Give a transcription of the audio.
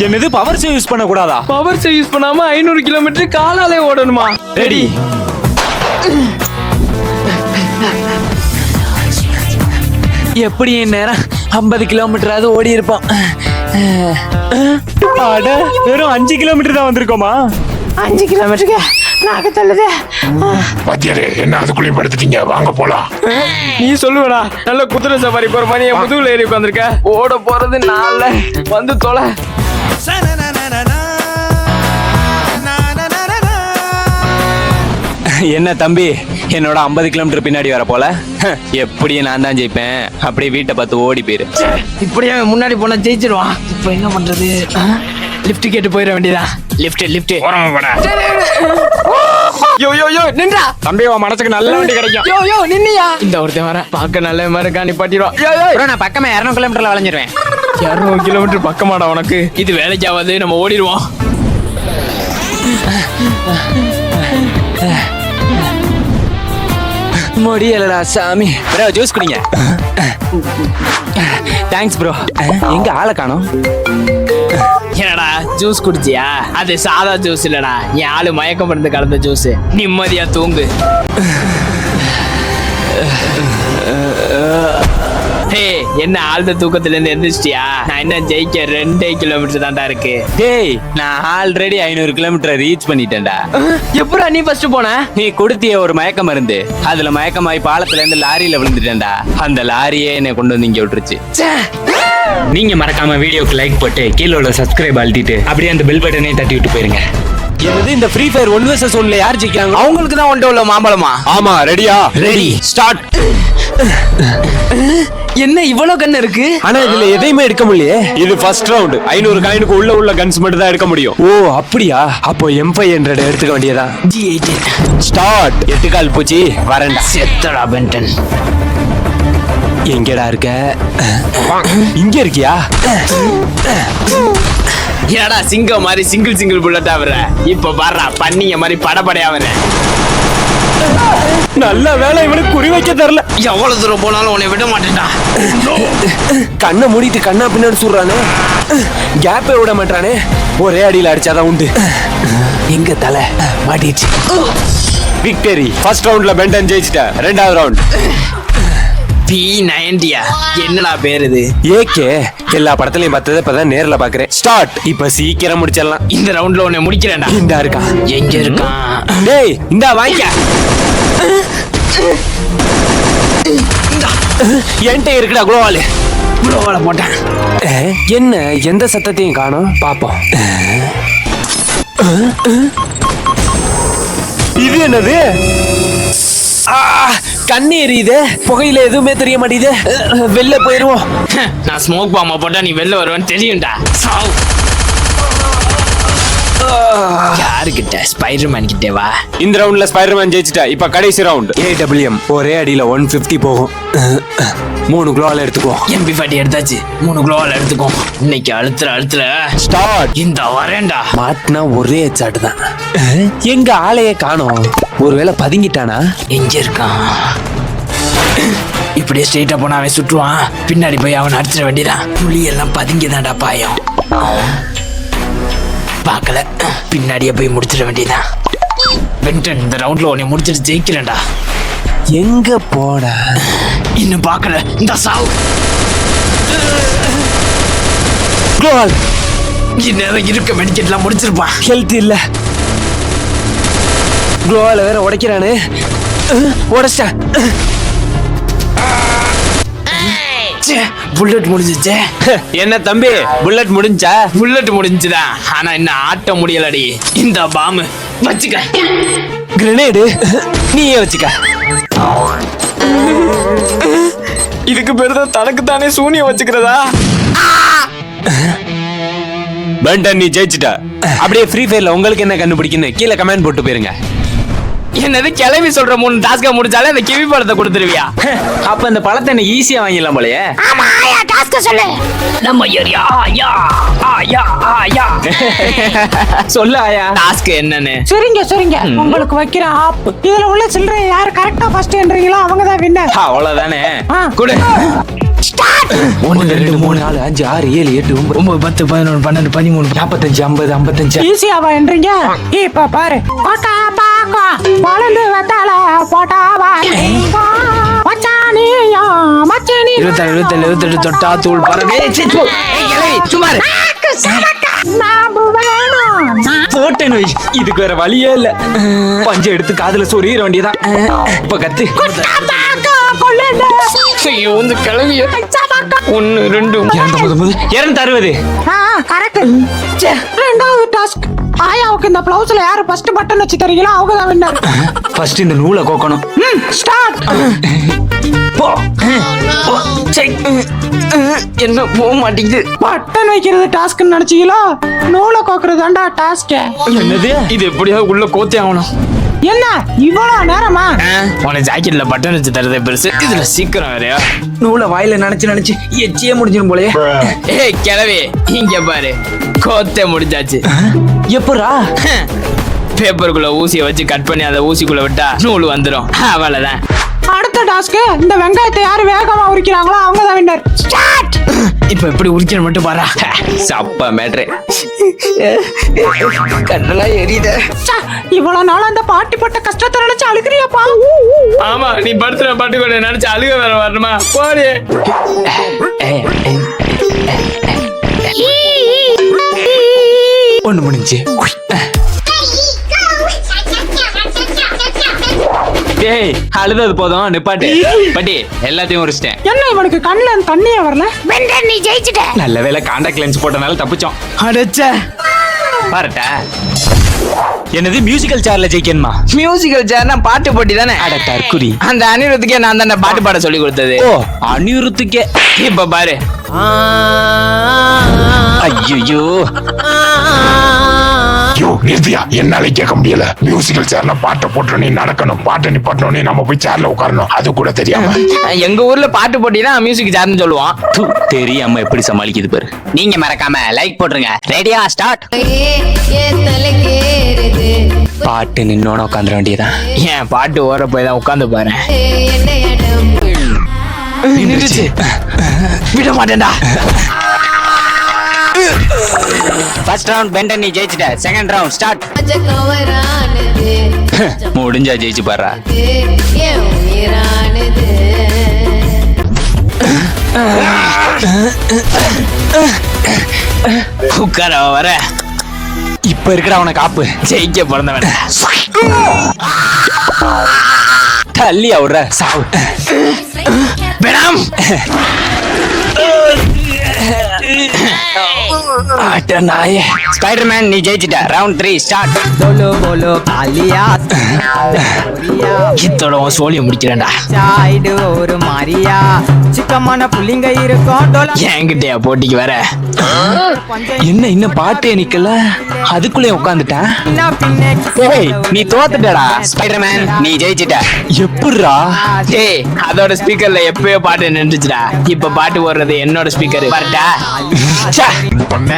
என்னது power save use பண்ண கூடாதா? பவர் சேவ் யூஸ் பண்ணாம 500 கிலோமீட்டர் காலாலே ஓடணுமா? ரெடி. எப்படி நேரம் 50 கிலோமீட்டராவது ஓடி இருப்போம். அட வெறும் 5 கிலோமீட்டர் தான் வந்திருக்கோமா? 5 கிலோமீட்டருக்கு நாக்கு தள்ளுதே. பாத்தியாரே, என்ன அதுக்குள்ளேயும் படுத்துட்டீங்க? வாங்க போலாம். நீ சொல்லுவடா, நல்ல குதிரை சவாரி போற மாதிரி என் முதுகுல ஏறி உட்காந்துருக்க. ஓட போறது நாள்ல வந்து தொலை. என்ன தம்பி, என்னோட 50 கிலோமீட்டர் பின்னாடி வர போல? எப்படியும் நான் தான் ஜெயிப்பேன். அப்படியே வீட்டை பார்த்து ஓடி போயிரு. இப்படியே முன்னாடி போனா ஜெயிச்சிருவான். இப்போ என்ன பண்றது? லிஃப்ட் கேட்டு போயிட வேண்டியதா? லிஃப்ட் போறோம் போடா. யோ யோ யோ நின்றா தம்பி, உன் மனசுக்கு நல்ல வண்டி கிடைக்கும். யோ யோ நின்னியா? இந்த ஒருத்தன் வர பார்க்க நல்ல மாதிரி இருக்கா, நிப்பாட்டிடுவான். யோ யோ bro, நான் பக்கமே 200 கிலோமீட்டர்ல வளைஞ்சிருவேன். 200 கிலோமீட்டர் பக்கமாடா உனக்கு? இது வேலைக்கு ஆகாது, நம்ம ஓடிடுவோம். முடியலடா சாமி. ப்ரோ ஜூஸ் குடிங்க. Thanks bro. எங்க ஆளை காணோம்? என்னடா ஜூஸ் குடிச்சியா? அது சாதா ஜூஸ் இல்லடா, என் ஆளு மயக்கம் மருந்து கலந்த ஜூஸ். நிம்மதியா தூங்கு. ஹே, என்ன ஆழ்ந்த தூக்கத்துல இருந்து எந்திரிச்சிட்டியா? நான் என்ன ஜெயிக்க 2 கிலோமீட்டர் தான்டா இருக்கு. டேய், நான் ஆல்ரெடி 500 கிலோமீட்டர் ரீச் பண்ணிட்டேன்டா. எப்படா நீ ஃபர்ஸ்ட் போன? நீ கொடுத்திய ஒரு மயக்க மருந்து, அதுல மயக்கமாயி பாலத்துல இருந்து லாரியில விழுந்துட்டேன்டா. அந்த லாரியே என்னை கொண்டு வந்து இங்க விட்டுருச்சு. நீங்க மறக்காம வீடியோக்கு லைக் போட்டு கீழே உள்ள சப்ஸ்கிரைப் அழுத்திட்டு அப்படியே அந்த பெல் பட்டனை தட்டி விட்டு போயிருங்க. என்னது இந்த ஃப்ரீ ஃபயர் 1 vs 1ல யார் ஜெயிக்கிறாங்க? அவங்களுக்கு தான் ஒன்றை உள்ள மாம்பழமா? ஆமா, ரெடியா? Ready, start. என்ன இவ்வளவு கண்ணு இருக்கு? ஆனா இதுல எதையுமே எடுக்க முடியலையே. இது ஃபர்ஸ்ட் ரவுண்ட். 500 காயினுக்கு உள்ள கன்ஸ் மட்டும் தான் எடுக்க முடியும். ஓ அப்படியா? அப்போ M500 எடுத்துக்க வேண்டியதா? G18 start. 8 கால் பூச்சி வரேன்டா. செத்தடா பென்டன். எங்கடா இருக்க? இங்க இருக்கியா? ஏடா சிங்கம் மாதிரி சிங்கிள் புல்லட்டா வர. இப்ப பாடுறா பண்ணிங்க மாதிரி படபடையா வர. நல்ல வேலை, இவனுக்கு குறி வைக்க தெரியல. எவ்வளவு தூரம் போனாலும் உன்னை விட மாட்டேன்டா. கண்ணை மூடிட்டு கண்ணா பின்னாடி சொல்றானே, கேப்பே விட மாட்டானே. ஒரே அடியில அடிச்சாதான் உண்டு. எங்க தலை மாட்டிடுச்சு. விக்டரி. ஃபர்ஸ்ட் ரவுண்ட்ல பென்டன் ஜெயிச்சிட்ட. 2வது ரவுண்ட் P90. என்னடா பேர் இது? ஏகே. எல்லா படத்துலயும் பார்த்ததை இப்பதான் நேர்ல பாக்குறேன். ஸ்டார்ட். இப்ப சீக்கிரம் முடிச்சிடலாம். இந்த ரவுண்ட்ல உன்னை முடிக்கிறேன்டா. இந்தா இருக்கான். எங்க இருக்கான்? டேய், இந்தா வாங்கிக்க. என்கிட்ட இருக்குடா குளோவால். குளோவால போட்டேன். என்ன எந்த சத்தத்தையும் காணோம். பாப்போம். இது என்னது? கண்ணு எரியுது. புகையில எதுவுமே தெரிய மாட்டேங்குது. வெளில போயிருவோம். நான் ஸ்மோக் பாம்பை போட்டா நீ வெளில வருவேன்னு தெரியும்டா. யாருக்கிட்ட? ஸ்பைடர்மேன் கிட்டே வா. இந்த ரவுண்ட்ல ஸ்பைடர்மேன் ஜெயிச்சிட்டா. இப்ப கடைசி ரவுண்ட். AWM. ஒரே அடியில 150 போகும். 3 குளோவால் எடுத்துக்குவோம். MP40 எடுத்தாச்சு. 3 குளோவால் எடுத்துக்கோ. இன்னைக்கு அழுத்துற ஸ்டார்ட். இந்த வரேன்டா. மாட்டினா ஒரே சாட்டு தான். எங்க ஆளையே காணோம். ஒருவேளை பதுங்கிட்டானா? எங்க இருக்கான்? இப்படியே ஸ்ட்ரெயிட்டா போனா அவன் சுற்றுவான். பின்னாடி போய் அவன் அடிச்சிட வேண்டியதான். புலி எல்லாம் பதுங்கிதான்டா பாயம். பார்க்கல, பின்னாடியே போய் முடிச்சிட வேண்டியதான். பென்டன், இந்த ரவுண்ட்ல உன்னை முடிச்சிட்டு ஜெயிக்கிறேன்டா. எங்க போடா? இன்னும் பார்க்கல. இந்த சாவு. குளோவால். இந்நேரம் இருக்க மெடிக்கெட்லாம் முடிச்சிருப்பான். ஹெல்த் இல்ல. குளோவால வேற உடைக்கிறானே. உடைச்சிட்டேன். புல்லட் முடிஞ்சிச்சே. என்ன தம்பி, புல்லட் முடிஞ்சா? புல்லட் முடிஞ்சுதான், ஆனா இன்னும் ஆட்ட முடியலடி. இந்த பாம்பு வச்சுக்க. கிரனேடு நீயே வச்சுக்க. இதுக்கு பேரு தான் தனக்கு தானே சூனியம் வச்சுக்கிறதா? பென்டன், நீ ஜெயிச்சிட்ட. அப்படியே ஃப்ரீ ஃபயர்ல உங்களுக்கு என்ன கண்டுபிடிக்குன்னு கீழே கமெண்ட் போட்டு போயிருங்க. என்னது கிளம்பி சொல்ற 3 டாஸ்க முடிச்சாலே அந்த கிவி பழத்தை கொடுத்துருவியா? அப்ப அந்த பழத்தை என்ன ஈஸியா வாங்கிடலாம் போலயே. ஆமா, ஆயா டாஸ்க் சொல்லு. நம்ம ஏரியா ஆயா சொல்லு ஆயா. டாஸ்க் என்னன்னு? சரிங்க உங்களுக்கு வைக்கிற ஆப். இதுல உள்ள சில்லறை யார் கரெக்டா ஃபர்ஸ்ட் என்றீங்களோ அவங்க தான் வின்னர். அவ்வளவுதானே. குடு. 1 2 3 4 5 6 7 8 9 9 10 11 12 13 45 50 55 ஈஸியாவா என்றீங்க இப்ப பாரு போட்டா பாக்கா வளர்ந்து வந்தால போட்டா மச்சானியா மச்சானி 26 27 28 தொட்டா தூள் பறவை சும்மா இரு. நாம வேணும் போட்டேன்னு வை. இதுக்கு வேற வழியே இல்ல. பஞ்சை எடுத்து காதுல சொருகிற வேண்டியதான். இப்ப கத்து. ஐயோ இந்த கிளவிய 1 2 260 கரெக்ட் ரெண்டாவது டாஸ்க் ஆயாவுக்கு இந்த பிளவுஸ்ல யாரு ஃபர்ஸ்ட் பட்டன் வச்சு தரீங்களோ அவங்க தான் வின்னர் ஃபர்ஸ்ட் இந்த நூலை கோக்கணும். ஸ்டார்ட் போ. என்ன போக மாட்டேங்குது. பட்டன் வைக்கிறது டாஸ்க்னு நினைச்சீங்களோ நூலை கோக்குறதாண்டா டாஸ்க் என்னது? இது எப்படியாவது உள்ள கோத்தே ஆகணும். என்ன இவ்வளவு நேரமா உன ஜாக்கெட்ல பட்டன் வச்சு தரதே பெருசு, இதுல சீக்கிரம் வேறையா. நூலை வாயில நினைச்சு எச்சியே முடிஞ்சிடும் போலயே. ஏய் கிளவி இங்க பாரு, கோத்தே முடிஞ்சாச்சு. எப்பரா? பேப்பருக்குள்ள ஊசியை வச்சு கட் பண்ணி அந்த ஊசிக்குள்ள விட்டா நூல் வந்துடும், அவ்வளவுதான். அடுத்த டாஸ்க் இந்த வெங்காயத்தை யாரு வேகமா உரிக்கிறாங்களோ அவங்க தான் வின்னர் ஸ்டார்ட் இப்ப எப்படி உரிக்கணும் மட்டும் பாரா. சப்ப மேட்ரு. கண்ணெல்லாம் எரியுத. இவ்வளவு நாள் அந்த பாட்டி பட்ட கஷ்டத்தை நினைச்சு அழுகிறியாப்பா ஆமா, நீ படுத்துற பாட்டு கூட நினைச்சு அழுக வேற வரணுமா? போடு. ஒண்ணு முடிஞ்சு. டேய் அழுதது போதும், நிப்பாட்டு. பட்டி எல்லாத்தையும் உரிச்சிட்டேன். என்ன இவனுக்கு கண்ணுல இருந்து தண்ணியே வரல வெண்டர் நீ ஜெயிச்சிட்ட. நல்ல வேளை காண்டாக்ட் லென்ஸ் போட்டனால தப்பிச்சோம். அடச்ச பாருட்டா. என்னது மியூசிக்கல் சேர்ல ஜெயிக்கணுமா? மியூசிக்கல் சேர்னா பாட்டு போட்டி தானே. அட தற்குறி. அந்த அனிருத்துக்கே நான் தானே பாட்டு பாட சொல்லி கொடுத்தது. ஓ அனிருத்துக்கே. இப்ப பாரு. ஐயோ யோ நிறுத்தியா, என்னால கேட்க முடியல. மியூசிக்கல் சேர்ல பாட்டை போட்டு நீ நடக்கணும், பாட்டை நீ பாட்டணும், நம்ம போய் சேர்ல உட்காரணும், அது கூட தெரியாம. எங்க ஊர்ல பாட்டு போட்டினா மியூசிக் சேர்னு சொல்லுவான். தெரியாம எப்படி சமாளிக்குது பாரு. நீங்க மறக்காம லைக் போட்டுருங்க. ரெடியா ஸ்டார்ட். பாட்டு நின்னோட உட்காந்துட வேண்டியதான். ஏன் பாட்டு ஓர போய் தான் உட்காந்து பாரு. நின்றுச்சு. விட மாட்டேன்டா. ஃபர்ஸ்ட் ரவுண்ட் பெண்டர் நீ ஜெயிச்சிட்ட. Second round start. முடிஞ்சா ஜெயிச்சு பாரு. உட்கார வர. இப்ப இருக்கிற அவனை காப்பு. ஜெயிக்க பிறந்தவன். தள்ளி அவர சாவு. மேடம் ஸ்பைடர்மேன் நீ ஜெயிச்சிட்ட. Round 3 start. बोलो बोलो कालिया இத்தோட உன் சோழியை முடிக்கிறேன்டா. சைடு ஒரு மாரியா சிக்கமான புள்ளிங்க இருக்கும் டோலா என்கிட்டயா போட்டிக்கு வர? என்ன இன்னும் பாட்டே நிக்கல, அதுக்குள்ளே உட்காந்துட்டேன். பின்னே ஏய் நீ தோத்துட்டடா. ஸ்பைடர்மேன் நீ ஜெயிச்சிட்ட. எப்படிரா? ஏய் அதோட ஸ்பீக்கர்ல எப்பயோ பாட்டு நின்றுச்சுடா. இப்ப பாட்டு ஓடுறது என்னோட ஸ்பீக்கர். வரட்டா? பண்ண